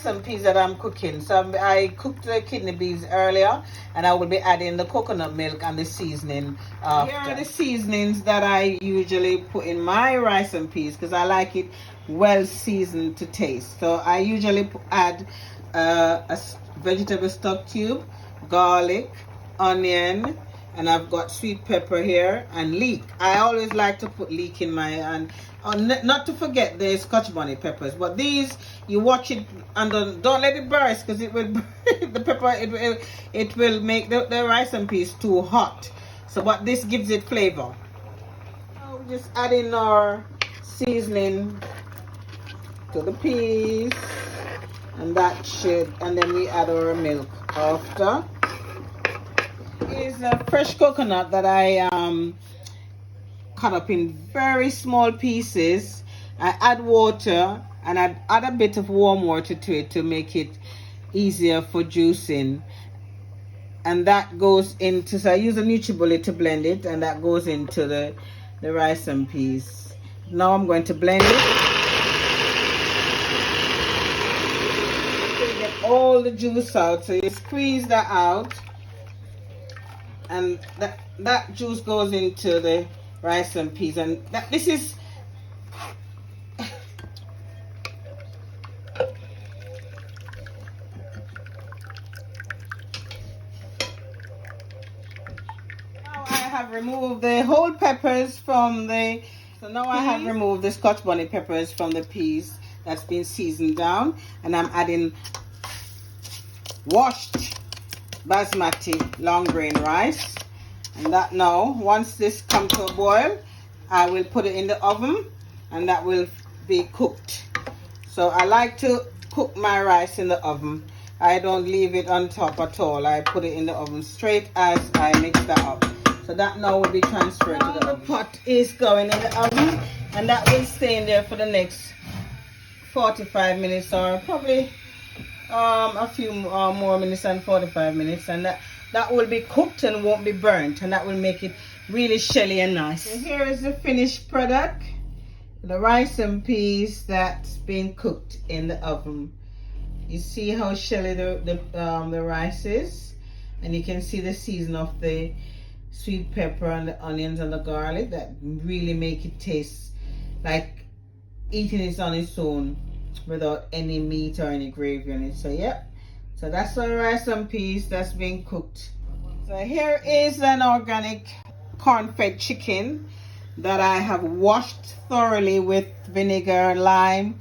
rice and peas that I'm cooking. So I cooked the kidney beans earlier, and I will be adding the coconut milk and the seasoning after. Here are the seasonings that I usually put in my rice and peas because I like it well seasoned to taste. So I usually add a vegetable stock cube, garlic, onion, and I've got sweet pepper here and leek. I always like to put leek in my, and not to forget the Scotch bonnet peppers. But these, you watch it and don't let it burst because it will the pepper, it will make the rice and peas too hot. So but this gives it flavor. Now we just add in our seasoning to the peas, and that should, and then we add our milk after. Is a fresh coconut that I cut up in very small pieces. I add water and I add a bit of warm water to it to make it easier for juicing, and that goes into, so I use a NutriBullet to blend it, and that goes into the rice and peas. Now I'm going to blend it. Get all the juice out, so you squeeze that out, and that juice goes into the rice and peas. And this is now I have removed the whole peppers from the, so now I have removed the Scotch bonnet peppers from the peas that's been seasoned down, and I'm adding washed basmati long grain rice. And that now, once this comes to a boil, I will put it in the oven, and that will be cooked. So I like to cook my rice in the oven. I don't leave it on top at all. I put it in the oven straight as I mix that up. So that now will be transferred to the oven. The pot is going in the oven, and that will stay in there for the next 45 minutes, or probably a few more minutes than 45 minutes, and that will be cooked and won't be burnt, and that will make it really shelly and nice. And here is the finished product, the rice and peas that's been cooked in the oven. You see how shelly the rice is, and you can see the season of the sweet pepper and the onions and the garlic that really make it taste like eating it on its own without any meat or any gravy on it. So yep, so that's the rice and peas that's being cooked. So here is an organic corn-fed chicken that I have washed thoroughly with vinegar, lime,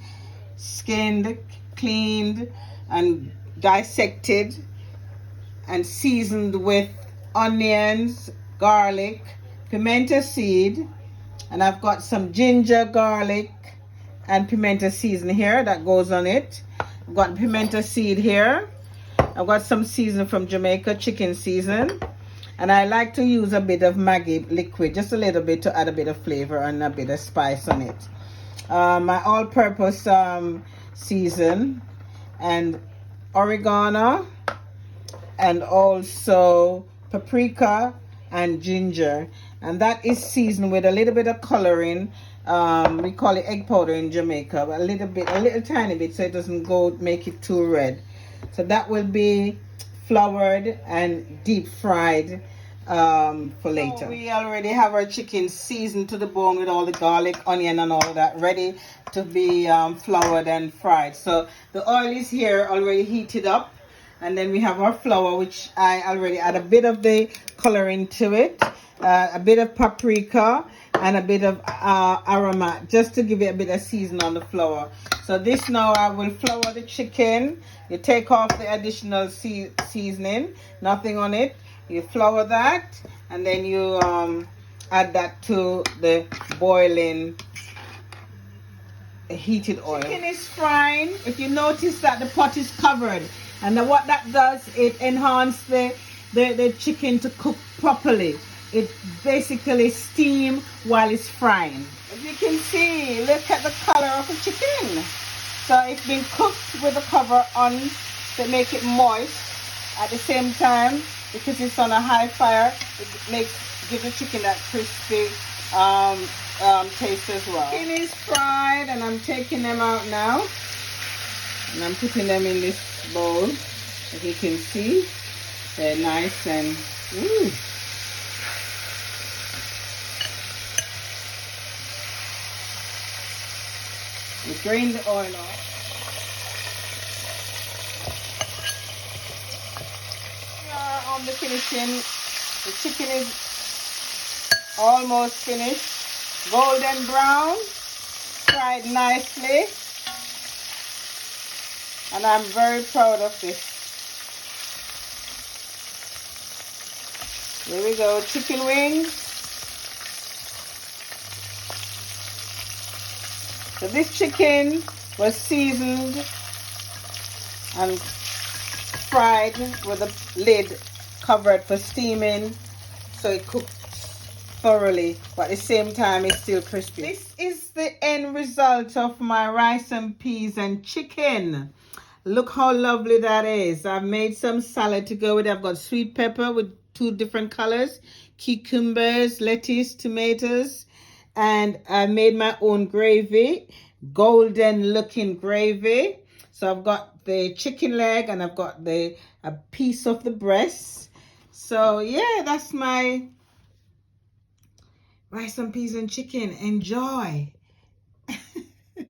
skinned, cleaned, and dissected, and seasoned with onions, garlic, pimento seed, and I've got some ginger, garlic, and pimento season here that goes on it. I've got pimento seed here. I've got some season from Jamaica, chicken season, and I like to use a bit of Maggi liquid, just a little bit, to add a bit of flavor and a bit of spice on it. My all-purpose season, and oregano, and also paprika and ginger, and that is seasoned with a little bit of coloring. We call it egg powder in Jamaica, but a little tiny bit, so it doesn't make it too red. So that will be floured and deep fried for later. So we already have our chicken seasoned to the bone with all the garlic, onion, and all of that, ready to be floured and fried. So the oil is here already heated up, and then we have our flour, which I already add a bit of the coloring to it, a bit of paprika, and a bit of aroma, just to give it a bit of season on the flour. So this, now I will flour the chicken. You take off the additional seasoning, nothing on it. You flour that, and then you add that to the boiling heated oil. Chicken is frying. If you notice that the pot is covered, and then what that does, it enhances the chicken to cook properly. It basically steam while it's frying. As you can see, look at the color of the chicken. So it's been cooked with the cover on to make it moist. At the same time, because it's on a high fire, it gives the chicken that crispy taste as well. Chicken is fried, and I'm taking them out now. And I'm putting them in this bowl. As you can see, they're nice and we drain the oil off. We are on the finishing. The chicken is almost finished. Golden brown, fried nicely. And I'm very proud of this. Here we go, chicken wings. So this chicken was seasoned and fried with a lid covered for steaming, so it cooked thoroughly, but at the same time it's still crispy. This is the end result of my rice and peas and chicken. Look how lovely that is. I've made some salad to go with it. I've got sweet pepper with 2 different colors, cucumbers, lettuce, tomatoes, and I made my own gravy, golden looking gravy. So I've got the chicken leg and I've got a piece of the breast. So yeah, that's my rice and peas and chicken. Enjoy.